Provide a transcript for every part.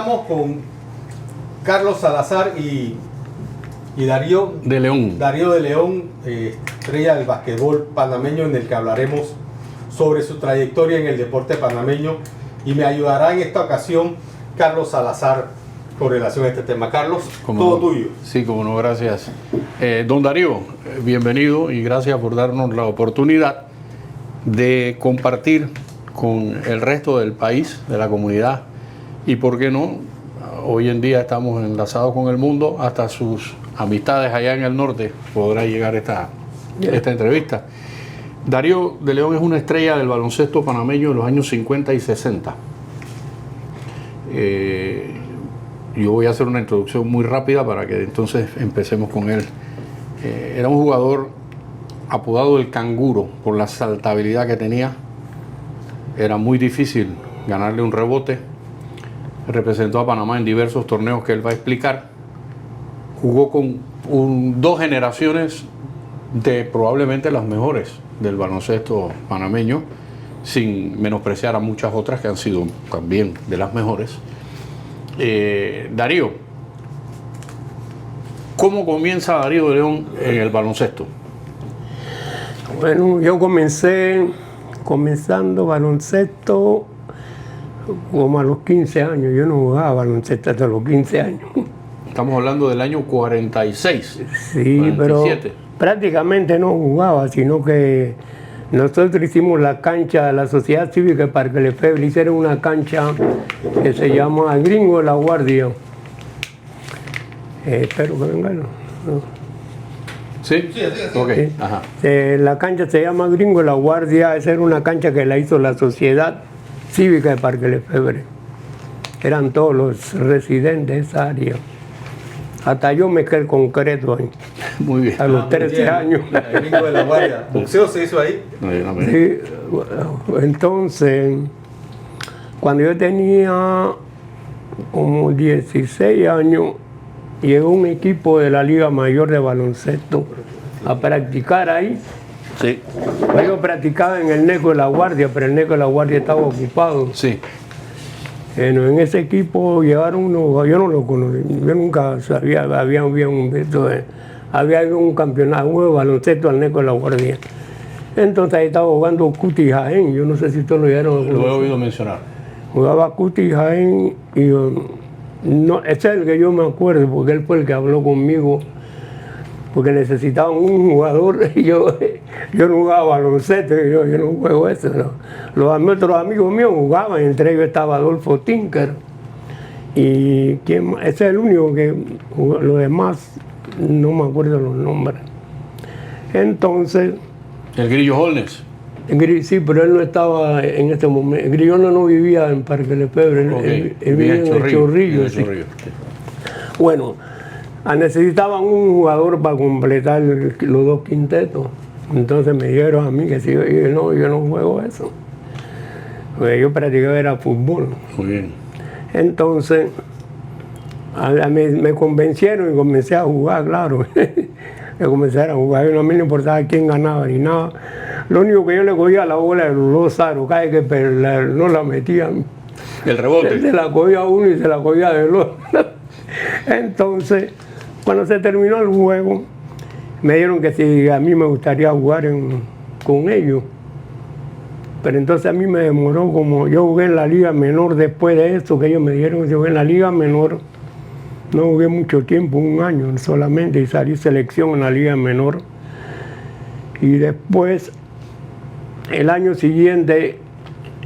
estamos con Carlos Salazar y Darío de León. Darío de León, estrella del basquetbol panameño, en el que hablaremos sobre su trayectoria en el deporte panameño, y me ayudará en esta ocasión Carlos Salazar con relación a este tema. Carlos, todo tuyo. Sí, como no, gracias. Don Darío, bienvenido y gracias por darnos la oportunidad de compartir con el resto del país, de la comunidad, y por qué no, hoy en día estamos enlazados con el mundo, hasta sus amistades allá en el norte podrá llegar esta entrevista. Darío de León es una estrella del baloncesto panameño en los años 50 y 60. Yo voy a hacer una introducción muy rápida para que entonces empecemos con él. Era un jugador apodado el Canguro por la saltabilidad que tenía. Era muy difícil ganarle un rebote. Representó a Panamá en diversos torneos que él va a explicar. Jugó con dos generaciones de probablemente las mejores del baloncesto panameño, sin menospreciar a muchas otras que han sido también de las mejores. Darío, ¿cómo comienza Darío de León en el baloncesto? Bueno, yo comenzando baloncesto como a los 15 años. Yo no jugaba baloncesto hasta los 15 años. Estamos hablando del año 46. Sí, 47. Pero prácticamente no jugaba, sino que nosotros hicimos la cancha de la Sociedad Cívica de Parque Lefebvre. Hicieron una cancha que se llama Gringo de la Guardia. Espero que vengan. ¿No? ¿Sí? Sí. Okay. Sí. Ajá. La cancha se llama Gringo de la Guardia. Esa era una cancha que la hizo la Sociedad Cívica de Parque Lefebvre. Eran todos los residentes de esa área. Hasta yo me quedé concreto ahí. Muy bien. A los 13 años. El Gringo de la Guardia. ¿Boxeo se hizo ahí? Sí, entonces, cuando yo tenía como 16 años, llegó un equipo de la Liga Mayor de Baloncesto a practicar ahí. Sí. Yo practicaba en el Neco de la Guardia, pero el Neco de la Guardia estaba ocupado. Sí. En ese equipo llegaron unos, yo no lo conocí, yo nunca sabía, había un campeonato, un juego de baloncesto al Neco de la Guardia. Entonces ahí estaba jugando Cuti Jaén, yo no sé si ustedes lo oyeron. Lo he oído mencionar. Jugaba Cuti Jaén y no, ese es el que yo me acuerdo, porque él fue el que habló conmigo, porque necesitaban un jugador y yo no jugaba baloncesto, yo no juego eso. No. Los otros amigos míos jugaban, entre ellos estaba Adolfo Tinker. Y ese es el único que jugó, los demás no me acuerdo los nombres. Entonces... ¿El Grillo Holnes? Sí, pero él no estaba en este momento. El Grillo no vivía en Parque Lefebvre, okay. Él vivía en el Chorrillo. Sí. Bueno, necesitaban un jugador para completar los dos quintetos. Entonces me dijeron a mí que si yo no juego eso. Porque yo practicaba era fútbol. Muy bien. Entonces me convencieron y comencé a jugar, claro. Me comencé a jugar, a mí no importaba quién ganaba ni nada. Lo único que yo le cogía la bola de los aros, cada vez que no la metían. El rebote. Se la cogía uno y se la cogía del otro. Entonces, cuando se terminó el juego, me dijeron que si a mí me gustaría jugar con ellos. Pero entonces a mí me demoró, como yo jugué en la Liga Menor después de eso, que ellos me dijeron que yo jugué en la Liga Menor. No jugué mucho tiempo, un año solamente, y salí selección en la Liga Menor. Y después, el año siguiente,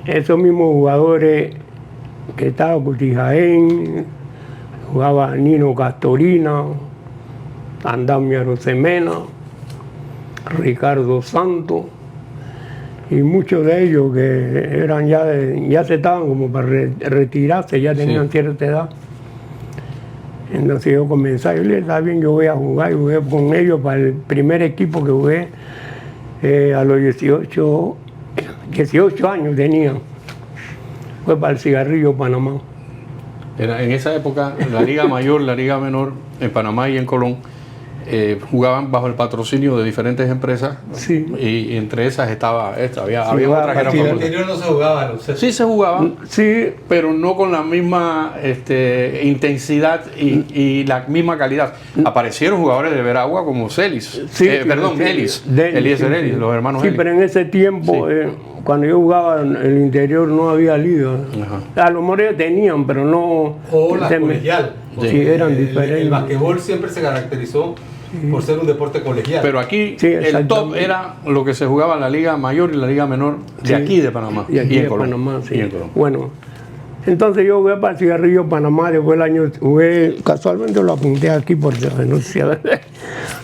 esos mismos jugadores que estaban Cuti Jaén, jugaba Nino Castorina, Andamio Arosemena, Ricardo Santos, y muchos de ellos que eran ya se estaban como para retirarse, ya tenían cierta edad. Entonces yo comencé, yo le dije, está bien, yo voy a jugar, y jugué con ellos para el primer equipo que jugué a los 18 años tenía. Fue para el Cigarrillo Panamá. En esa época, la Liga Mayor, la Liga Menor, en Panamá y en Colón, jugaban bajo el patrocinio de diferentes empresas, Sí. y entre esas estaba esta, había jugaba otras que eran partida. En el famosas. interior no se jugaba baloncesto. Sí se jugaba, Sí, pero no con la misma intensidad y la misma calidad. Aparecieron jugadores de Veragua como Celis, sí, perdón, sí, Ellis, Dennis, Eliezer sí, Ellis, sí. los hermanos Sí, Ellis. pero en ese tiempo, Sí. cuando yo jugaba en el interior, no había liga. Ajá. A lo mejor ellos tenían, pero no. O la se me- colegial. Sí, porque eran el diferentes. basquetbol siempre se caracterizó por ser un deporte colegial. Pero aquí Sí, el top exactamente. era lo que se jugaba en la Liga Mayor y la Liga Menor de Sí. aquí de Panamá. Y aquí en de Colón. Panamá, sí. Y en Colón. Bueno, entonces yo jugué para el Cigarrillo Panamá, después el año jugué, casualmente lo apunté aquí porque no sé,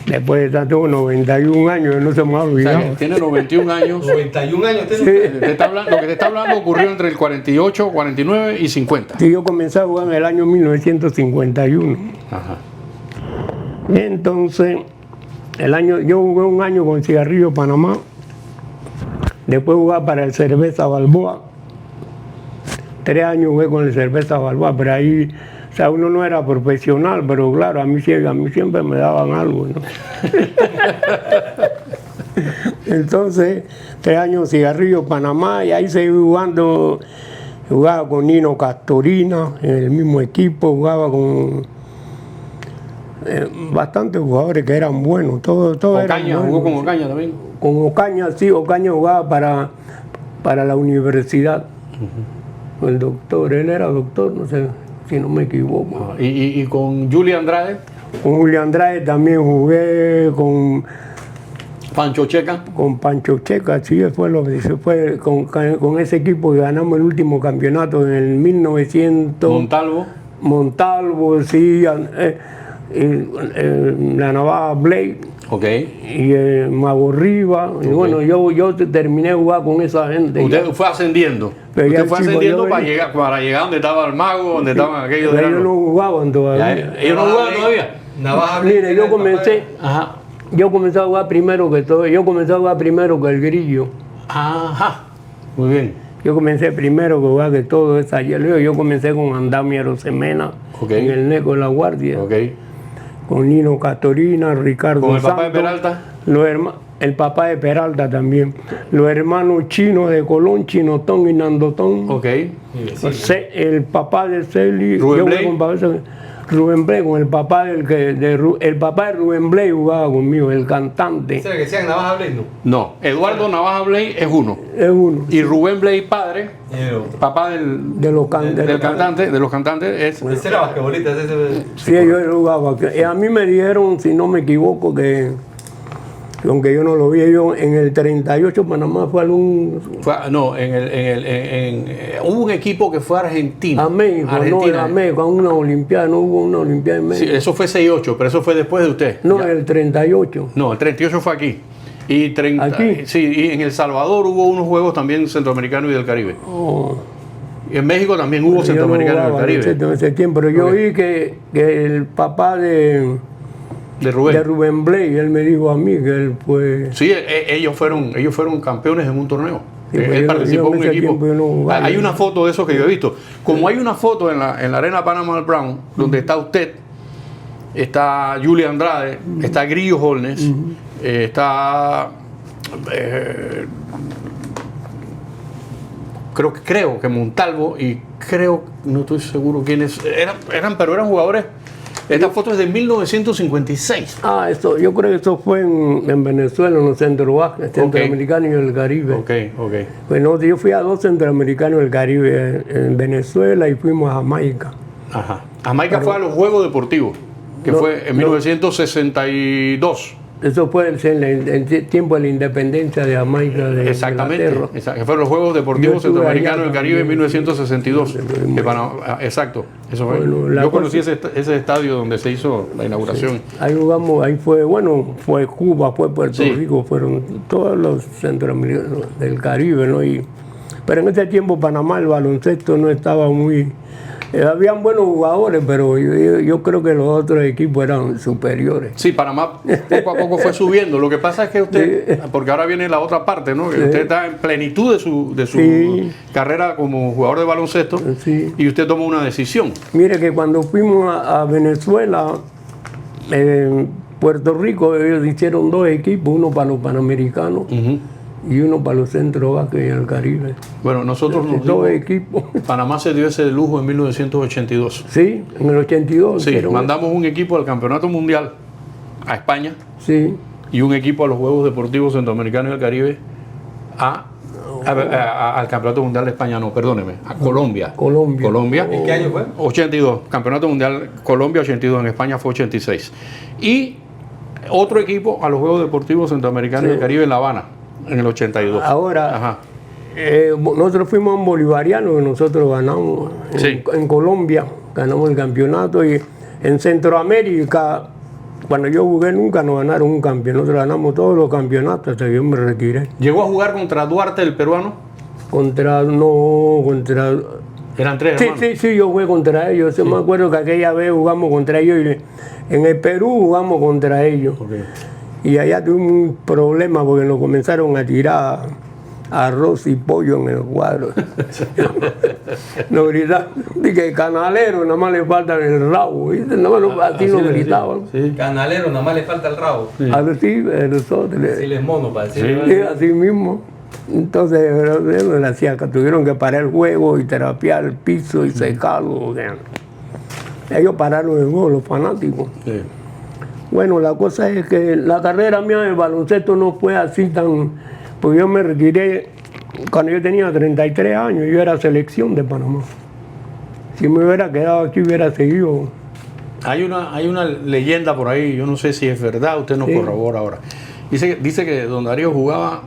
después de tanto 91 años, no se me ha O sea, olvidado. que tiene 91 años. 91 años Sí. Lo que te está hablando ocurrió entre el 48, 49 y 50. Sí, yo comencé a jugar en el año 1951. Ajá. Entonces, yo jugué un año con Cigarrillo Panamá, después jugué para el Cerveza Balboa, 3 años jugué con el Cerveza Balboa, pero ahí, o sea, uno no era profesional, pero claro, a mí siempre me daban algo, ¿no? Entonces, 3 años Cigarrillo Panamá, y ahí seguí jugando, jugaba con Nino Castorina en el mismo equipo, jugaba con bastantes jugadores que eran buenos, todos eran Ocaña, buenos. jugó con Ocaña también. Con Ocaña, sí, Ocaña jugaba para la universidad. El doctor, él era doctor, no sé si no me equivoco. Y con Julia Andrade, Con Julio Andrade también jugué, con Pancho Checa. Pancho Checa, sí, fue con ese equipo que ganamos el último campeonato en el 1900. Montalvo. Montalvo, sí, la Navaja Blake. Ok. Y Mago Riva, y bueno, yo terminé de jugar con esa gente. Usted ya. fue ascendiendo. Pero ya Usted fue chico, ascendiendo yo para venía. llegar donde estaba el mago, donde estaban aquellos de Pero ellos no jugaban todavía. ellos no jugaban todavía. Navaja Mire, Blake yo era el comencé, Ajá. yo comencé a jugar primero que todo, yo comencé a jugar primero que el Grillo. Ajá. Muy bien. Yo comencé primero que jugar que todo esa ayer. Yo comencé con Andamio Semena Ok. en el Neco de la Guardia, Ok. con Nino Castorina, Ricardo ¿Con el papá de Santos, Peralta? el papá de Peralta también, los hermanos chinos de Colón, Chinotón y Nandotón. Ok. El papá de Celi, Rubén yo jugué Blay. con Rubén Blay, con el papá el papá de Rubén Blay jugaba conmigo, el cantante. ¿Ese era que decían Navaja Blake? No. No, Eduardo Navaja Blay es uno. Es uno. Y Rubén Blay, padre, Era otro. papá del De los cantante, de los cantantes, es. Ese era basquetbolista. Ese. Sí, yo jugaba. A mí me dijeron, si no me equivoco, que aunque yo no lo vi, yo en el 38 Panamá fue No, hubo un equipo que fue a Argentina. a México, no, Argentina. a México, a una Olimpiada, no hubo una Olimpiada en Sí, México. eso fue 6-8, pero eso fue después de usted. No, Ya. el 38. No, el 38 fue aquí. Y 30, ¿Aquí? Sí, y en El Salvador hubo unos juegos también centroamericanos y del Caribe. Oh. Y en México también hubo Yo no centroamericanos y del jugaba Caribe. en ese tiempo, pero yo Ok. vi que el papá de De Rubén Blay, él me dijo a mí que él fue... Sí, ellos fueron campeones en un torneo. Sí, pues Él yo participó en en un ese equipo. tiempo yo no jugaba. Hay una foto de eso que yo he visto. Como hay una foto en la arena Panama Brown, donde está usted, está Julia Andrade, está Grillo Holnes, está creo que Montalvo y no estoy seguro quiénes pero eran jugadores. Esta foto es de 1956. Ah, yo creo que eso fue en Venezuela, en los centroamericanos y el Caribe. Ok. Bueno, yo fui a 2 centroamericanos del Caribe, en Venezuela, y fuimos a Jamaica. Ajá. Jamaica fue a los Juegos Deportivos, que No, fue en 1962. Eso fue en el tiempo de la independencia de Jamaica de Exactamente. Inglaterra. Que fueron los Juegos Deportivos Yo estuve Centroamericanos allá del Caribe en también. 1962. Exacto. Eso fue. Bueno, la Yo cosa- conocí ese estadio donde se hizo la inauguración. Ahí jugamos, ahí fue Cuba, fue Puerto Sí. Rico, fueron todos los centroamericanos del Caribe, ¿no? Pero en ese tiempo Panamá el baloncesto no estaba muy... habían buenos jugadores, pero yo creo que los otros equipos eran superiores. Sí, Panamá poco a poco fue subiendo. Lo que pasa es que usted, porque ahora viene la otra parte, ¿no? Que Sí. usted está en plenitud de su Sí. carrera como jugador de baloncesto Sí. y usted toma una decisión. Mire que cuando fuimos a Venezuela, Puerto Rico ellos hicieron 2 equipos, uno para los Panamericanos y uno para los Centro Vázquez y el Caribe. Bueno, nosotros nos 2 dimos- equipos. Panamá se dio ese lujo en 1982. Sí, en el 82. Sí, hicieron- mandamos un equipo al Campeonato Mundial a España Sí, y un equipo a los Juegos Deportivos Centroamericanos y del Caribe al Campeonato Mundial de España, no, perdóneme, a Colombia. Colombia. Colombia. ¿En qué año fue? 82, Campeonato Mundial Colombia 82, en España fue 86. Y otro equipo a los Juegos Deportivos Centroamericanos y del Caribe en La Habana, en el 82. Ahora, Ajá. nosotros fuimos un bolivariano que nosotros ganamos Sí. en Colombia, ganamos el campeonato y en Centroamérica, cuando yo jugué nunca nos ganaron un campeonato, nosotros ganamos todos los campeonatos hasta que yo me retiré. ¿Llegó a jugar contra Duarte, el peruano? Contra. Eran 3 Sí, hermanos. sí, yo jugué contra ellos. Yo me acuerdo que aquella vez jugamos contra ellos y en el Perú jugamos contra ellos. Ok. Y allá tuvimos un problema porque nos comenzaron a tirar arroz y pollo en el cuadro. Nos gritaban, dije, canalero, nada más le falta el rabo, ¿viste? Nada más así nos gritaban. Sí. Canalero, nada más le falta el rabo. Así, nosotros. Decirle mono para Sí. decirle. Sí, así mismo. Entonces, él le hacía que tuvieron que parar el juego y terapiar el piso y secarlo. O sea, ellos pararon el juego, los fanáticos. Sí. Bueno, la cosa es que la carrera mía de baloncesto no fue así tan... Pues yo me retiré cuando yo tenía 33 años, yo era selección de Panamá. Si me hubiera quedado aquí, hubiera seguido. Hay una leyenda por ahí, yo no sé si es verdad, usted nos Sí. corrobora ahora. Dice que don Darío jugaba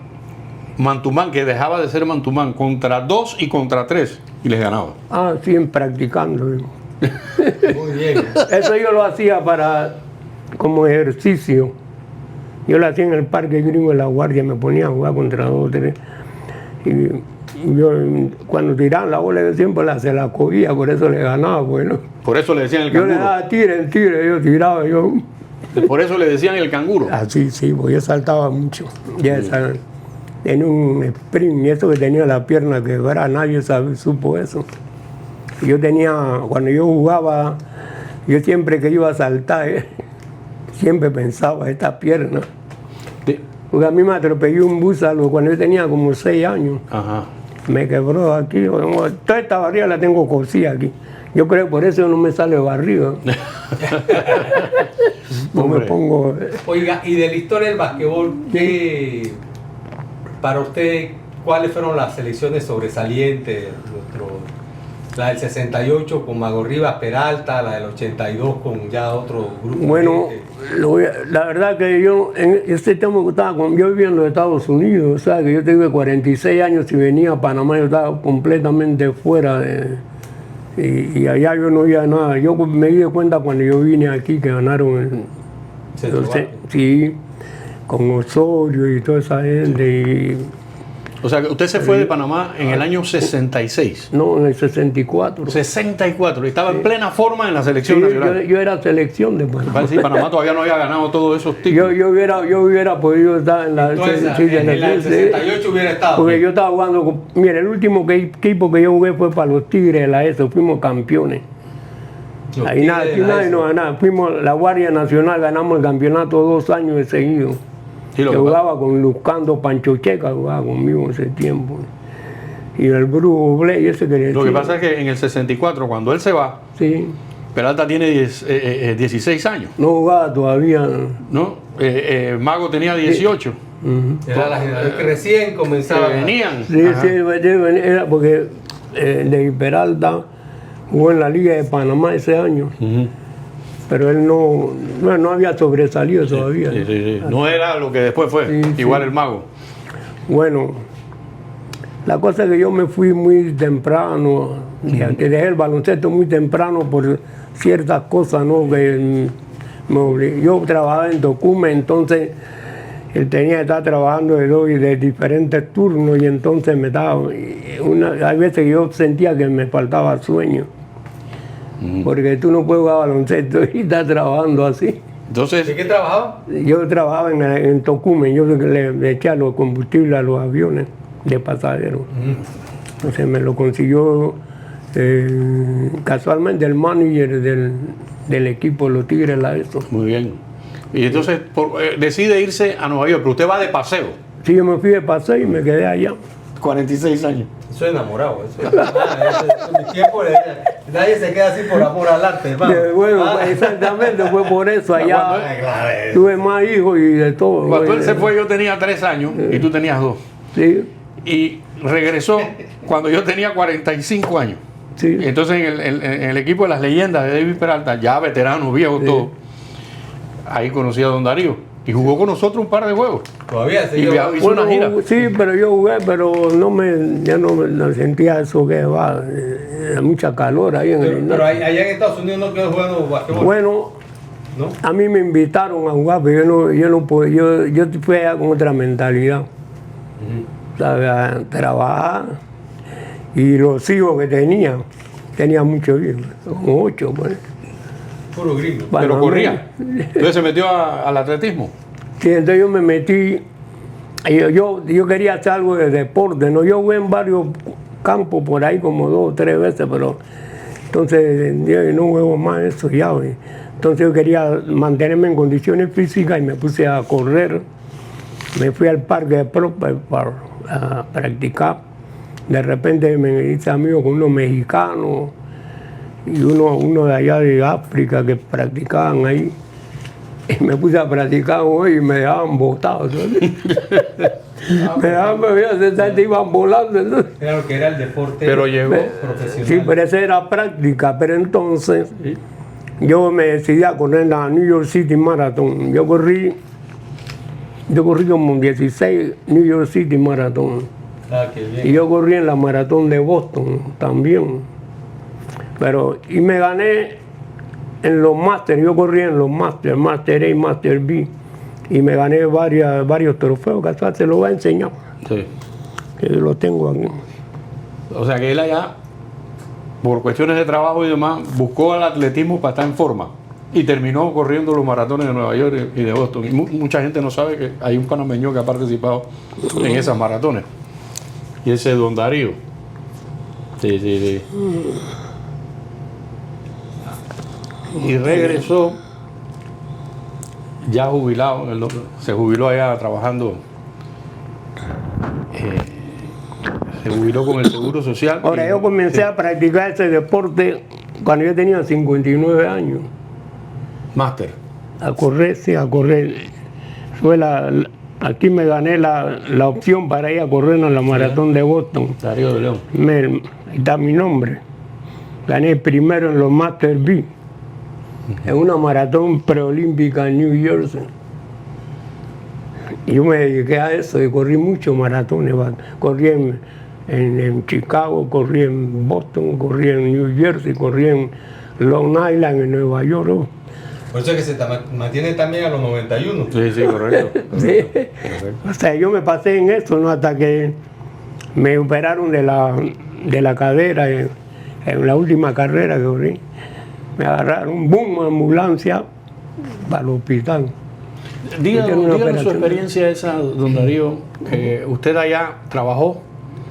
Mantumán, que dejaba de ser Mantumán, contra 2 y contra 3 y les ganaba. Ah, sí, practicando. Muy bien. Eso yo lo hacía como ejercicio. Yo lo hacía en el Parque Gringo de La Guardia, me ponía a jugar contra 2 o 3. Y yo, cuando tiraban la bola, yo siempre se la cogía, por eso le ganaba. Bueno, Por eso le decían el yo le canguro. daba tire, yo tiraba, yo. Por eso le decían el canguro. Así, sí, porque yo saltaba mucho. Ya tenía un sprint, y eso que tenía la pierna quebrada, nadie supo eso. Yo cuando yo jugaba, yo siempre que iba a saltar, siempre pensaba, esta pierna. Sí. Porque a mí me atropelló un búzalo cuando yo tenía como 6 años. Ajá. Me quebró aquí, toda esta barriga la tengo cosida aquí. Yo creo que por eso no me sale barriga. No me Hombre. pongo... Oiga, y de la historia del basquetbol, ¿qué, para usted, cuáles fueron las selecciones sobresalientes? La del 68 con Mago Rivas Peralta, la del 82 con ya otro grupo. Bueno, de- la verdad que yo, en este tema que estaba yo vivía en los Estados Unidos, o sea, que yo tuve 46 años y venía a Panamá, yo estaba completamente fuera y allá yo no había nada. Yo me di cuenta cuando yo vine aquí que ganaron, Centro Vázquez. sí, con Osorio y toda esa gente, O sea, que usted se fue de Panamá en el año 66. no, en el 64. 64. Y estaba en plena forma en la selección Sí, nacional. yo era selección de Panamá. Parece que Panamá todavía no había ganado todos esos títulos. Yo hubiera podido estar en la Entonces, sí, en la del 68 hubiera estado. porque yo estaba jugando mira, el último equipo que yo jugué fue para los Tigres de la ESO, fuimos campeones. Los Ahí Tigres nada, de aquí la nadie ESO. nos ganaba. Fuimos la Guardia Nacional, ganamos el campeonato 2 años de seguido. Sí, lo Yo que pasa- jugaba con Lucando Pancho Checa, jugaba conmigo en ese tiempo. Y el Brujo Bley, ese que le Lo que decía. pasa es que en el 64, cuando él se va, Sí, Peralta tiene 16 años, no jugaba todavía. ¿no? Mago tenía 18. Ujú. Era la generación que recién comenzaba. Que venían. Sí, Ajá. sí, era porque de Peralta jugó en la Liga de Panamá ese año, Ujú. pero él no había sobresalido todavía. Sí, sí, sí. No era lo que después fue, Sí, igual sí. el Mago. Bueno, la cosa es que yo me fui muy temprano, que dejé el baloncesto muy temprano por ciertas cosas, ¿no? Que yo trabajaba en Tocumen, entonces él tenía que estar trabajando de diferentes turnos y entonces hay veces que yo sentía que me faltaba sueño. Porque tú no puedes jugar baloncesto y estar trabajando así. ¿De Entonces, qué trabajaba? Yo trabajaba en Tocumen, yo le echaba los combustibles a los aviones de pasajeros. Entonces me lo consiguió casualmente el manager del equipo de los Tigres, la ESO. muy bien. Y entonces decide irse a Nueva York, pero usted va de paseo. Sí, yo me fui de paseo y me quedé allá. 46 años. Soy enamorado, eso. En mi tiempo nadie se queda así por amor al arte, hermano. Bueno, exactamente, fue por eso Cuando allá. Claro, Tuve más hijos y de todo. Cuando él se fue yo tenía 3 años y tú tenías 2. Sí, Y regresó cuando yo tenía 45 años. sí. Entonces en el equipo de las leyendas de David Peralta, ya veterano, viejo, todo, ahí conocí a Don Darío. Y jugó con nosotros un par de juegos. Todavía se Y lleva. hizo una gira. Sí, pero yo jugué, pero ya no sentía eso que va. Era mucha calor ahí en el Pero gimnasio. allá en Estados Unidos no quedó jugando basquetbol. Bueno, ¿No? a mí me invitaron a jugar, pero yo no puedo. Yo fui allá con otra mentalidad. ¿Sabes? A trabajar. Y los hijos que tenía muchos hijos, como 8, pues. Puro gringo. Pero Bueno, corría. Entonces se metió al atletismo. Sí, entonces yo me metí, y yo quería hacer algo de deporte, ¿no? Yo jugué en varios campos por ahí como 2 o 3 veces, pero entonces yo no juego más eso ya. Güey. Entonces yo quería mantenerme en condiciones físicas y me puse a correr. Me fui al parque de Prosper para practicar. De repente me hice amigo con unos mexicanos y uno de allá de África que practicaban ahí. Y me puse a practicar hoy y me dejaban botado. Me dejaban, iban volando. Entonces. Era lo que era el deporte Pero llegó profesional. Sí, pero esa era práctica. Pero entonces yo me decidí a correr en la New York City Marathon. Yo corrí como 16 New York City Marathon. Ah, qué bien. Y yo corrí en la maratón de Boston también. Y me gané en los máster, yo corrí en los máster, máster A y máster B. Y me gané varios trofeos, que hasta se los voy a enseñar. Sí. Que lo tengo aquí. O sea que él allá, por cuestiones de trabajo y demás, buscó el atletismo para estar en forma. Y terminó corriendo los maratones de Nueva York y de Boston. Y mucha gente no sabe que hay un panameño que ha participado en esas maratones. Y ese es Don Darío. Sí. Y regresó, ya jubilado, se jubiló allá trabajando, se jubiló con el Seguro Social. Ahora, yo comencé a practicar ese deporte cuando yo tenía 59 años. Máster. A correr. Aquí me gané la opción para ir a correr en la maratón de Boston. Darío de León. Ahí está mi nombre. Gané primero en los Master B. En una maratón preolímpica en New Jersey. Y yo me dediqué a eso y corrí muchos maratones. Corrí en Chicago, corrí en Boston, corrí en New Jersey, corrí en Long Island, en Nueva York. ¿No? Por eso es que se mantiene también a los 91. Sí, correcto. Sí. O sea, yo me pasé en eso, ¿no? Hasta que me operaron de la cadera en la última carrera que corrí. Me agarraron, boom, ambulancia para el hospital. Díganos su experiencia esa, don Darío, que usted allá trabajó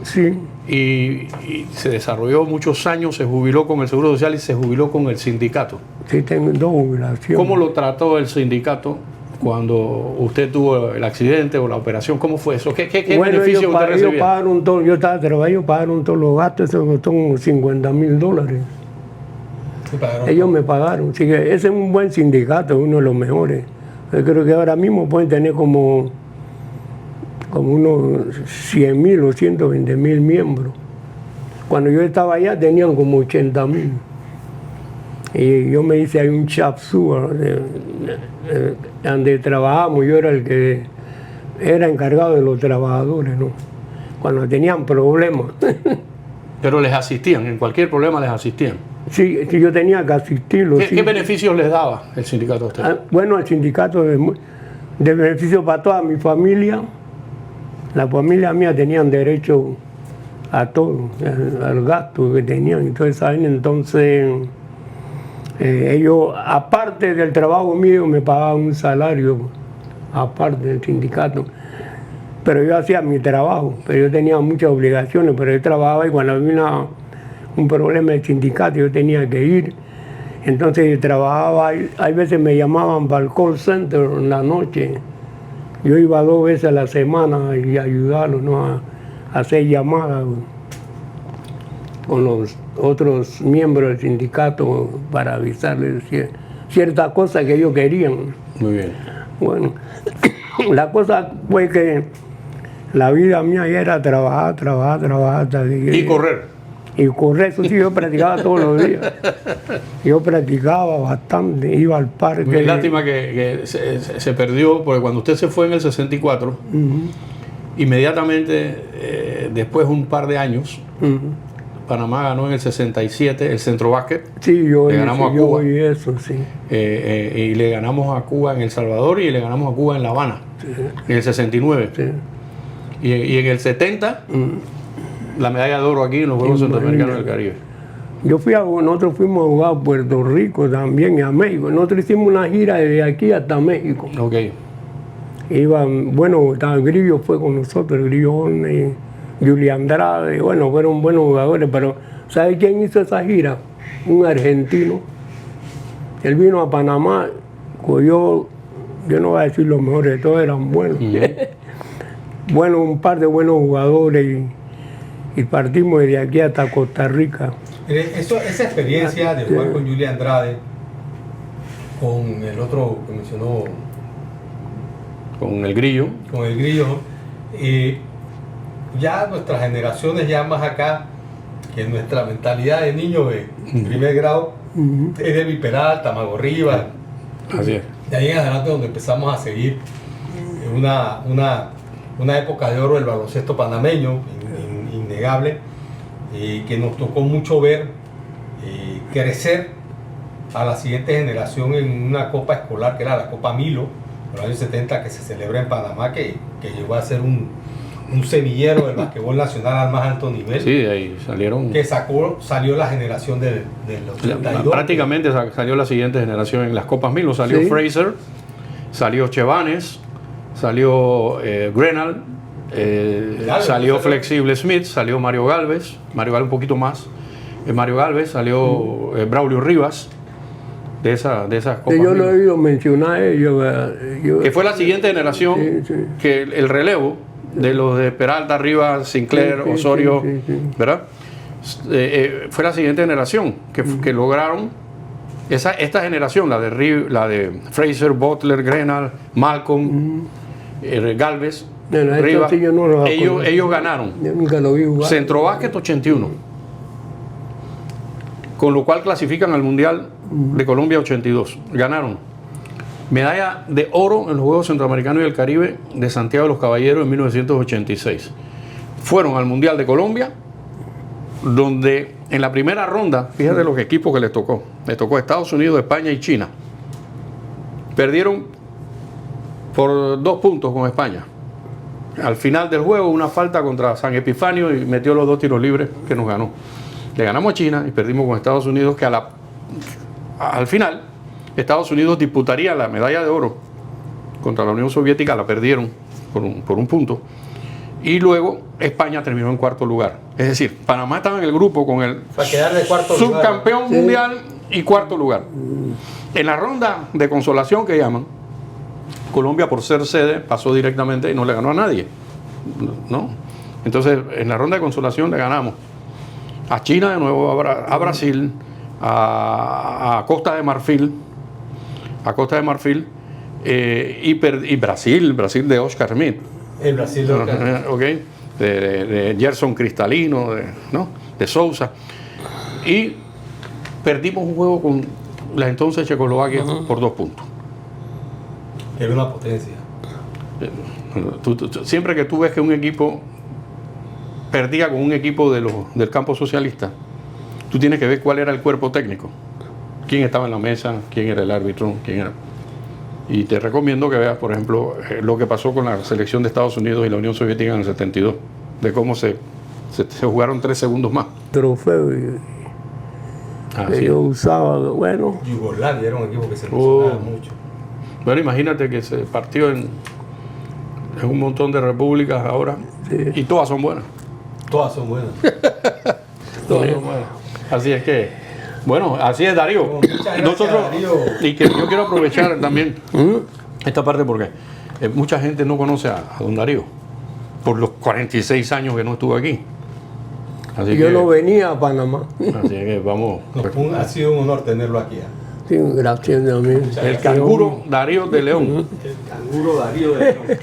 Sí, y se desarrolló muchos años, se jubiló con el Seguro Social y se jubiló con el sindicato. sí, tengo 2 jubilaciones. ¿Cómo lo trató el sindicato cuando usted tuvo el accidente o la operación? ¿Cómo fue eso? ¿Qué beneficio usted ellos recibía? pagaron todo, yo estaba trabajando, ellos pagaron todos los gastos, eso costó como $50,000. Sí, pagaron. Ellos me pagaron, así que ese es un buen sindicato, uno de los mejores. Yo creo que ahora mismo pueden tener como unos 100,000 o 120,000 miembros. Cuando yo estaba allá tenían como 80,000. Y yo me hice ahí un shop steward, donde trabajamos, yo era el que era encargado de los trabajadores, ¿no? Cuando tenían problemas. Pero les asistían, en cualquier problema les asistían. Sí, yo tenía que asistirlos. ¿Qué beneficios les daba el sindicato a usted? Bueno, el sindicato de beneficio para toda mi familia. La familia mía tenían derecho a todo, al gasto que tenían. Entonces, ¿saben? Entonces ellos, aparte del trabajo mío, me pagaban un salario, aparte del sindicato. Pero yo hacía mi trabajo, pero yo tenía muchas obligaciones, pero yo trabajaba y cuando había un problema del sindicato yo tenía que ir. Entonces trabajaba, hay veces me llamaban para el call center en la noche. Yo iba 2 veces a la semana y ayudarlos, ¿no? a hacer llamadas con los otros miembros del sindicato para avisarles ciertas cosas que ellos querían. Muy bien. Bueno, la cosa fue que la vida mía ya era trabajar hasta que... Y correr. Y correr, eso sí, yo practicaba todos los días. Yo practicaba bastante, iba al parque. Muy lástima que se perdió, porque cuando usted se fue en el 64, inmediatamente, después un par de años, Panamá ganó en el 67 el Centro Básquet. Sí, yo le ganamos a Cuba. Y eso, sí. Y le ganamos a Cuba en El Salvador y le ganamos a Cuba en La Habana, en el 69. Sí. Y en el 70, la medalla de oro aquí en los Juegos Centroamericanos del Caribe. Nosotros fuimos a jugar a Puerto Rico también y a México. Nosotros hicimos una gira desde aquí hasta México. Ok. Grillo fue con nosotros, Grillo Horne, Julián Andrade, bueno, fueron buenos jugadores, pero ¿sabe quién hizo esa gira? Un argentino. Él vino a Panamá, yo no voy a decir los mejores, todos eran buenos. Bueno, un par de buenos jugadores y partimos desde aquí hasta Costa Rica. Esa experiencia de jugar con Julián Andrade, con el otro que mencionó, con el Grillo. Con el Grillo, ya nuestras generaciones ya más acá, que nuestra mentalidad de niños de primer grado es de Peralta, Mago Rivas. Así es. De ahí en adelante donde empezamos a seguir una época de oro del baloncesto panameño, innegable, que nos tocó mucho ver crecer a la siguiente generación en una copa escolar que era la Copa Milo, en los años 70, que se celebra en Panamá, que llegó a ser un semillero del basquetbol nacional al más alto nivel. Sí, de ahí salieron. Que salió la generación del 82. Prácticamente salió la siguiente generación en las Copas Milo. Salió Fraser, salió Chevanes, salió Grenal, salió Flexible Smith, salió Mario Galvez un poquito más. Mario Galvez, salió Braulio Rivas, de esas Copas yo Milo. lo he oído mencionar Que fue la siguiente generación, que el relevo de los de Peralta, Rivas, Sinclair, Osorio, ¿verdad? Fue la siguiente generación que lograron esta generación, la de Fraser, Butler, Grenal, Malcolm, Galvez, Rivas. Sí, ellos ganaron. Yo nunca lo vi jugar. Centro Básquet 81, con lo cual clasifican al Mundial de Colombia 82. Ganaron medalla de oro en los Juegos Centroamericanos y del Caribe de Santiago de los Caballeros en 1986. Fueron al Mundial de Colombia, donde en la primera ronda, fíjate los equipos que les tocó. Les tocó Estados Unidos, España y China. Perdieron por 2 puntos con España. Al final del juego, una falta contra San Epifanio y metió los 2 tiros libres que nos ganó. Le ganamos a China y perdimos con Estados Unidos, que al final Estados Unidos disputaría la medalla de oro contra la Unión Soviética, la perdieron por un punto. Y luego España terminó en 4º lugar. Es decir, Panamá estaba en el grupo con el subcampeón mundial y 4º lugar. En la ronda de consolación que llaman, Colombia, por ser sede, pasó directamente y no le ganó a nadie, ¿no? Entonces, en la ronda de consolación le ganamos a China de nuevo, a Brasil, a Costa de Marfil, y Brasil de Oscar Schmidt. El Brasil de Oscar Schmidt. Okay. De Gerson Cristalino, de Sousa. Y perdimos un juego con la entonces Checoslovaquia por 2 puntos. Era una potencia. Siempre que tú ves que un equipo perdía con un equipo del campo socialista, tú tienes que ver cuál era el cuerpo técnico, quién estaba en la mesa, quién era el árbitro, quién era. Y te recomiendo que veas, por ejemplo, lo que pasó con la selección de Estados Unidos y la Unión Soviética en el 72, de cómo se jugaron 3 segundos más. Trofeo que yo usaba, bueno. Yugoslavia era un equipo que se emocionaba mucho. Bueno, imagínate que se partió en un montón de repúblicas ahora, y todas son buenas. Todas son buenas. Todas son buenas. Así es que Bueno, así es, Darío. Muchas gracias, Nosotros, Darío. y que yo quiero aprovechar también esta parte porque mucha gente no conoce a don Darío por los 46 años que no estuvo aquí. Así Yo que, no venía a Panamá. así que vamos. Ha sido un honor tenerlo aquí. Sí, gracias a mí. El canguro Darío de León. El canguro Darío de León.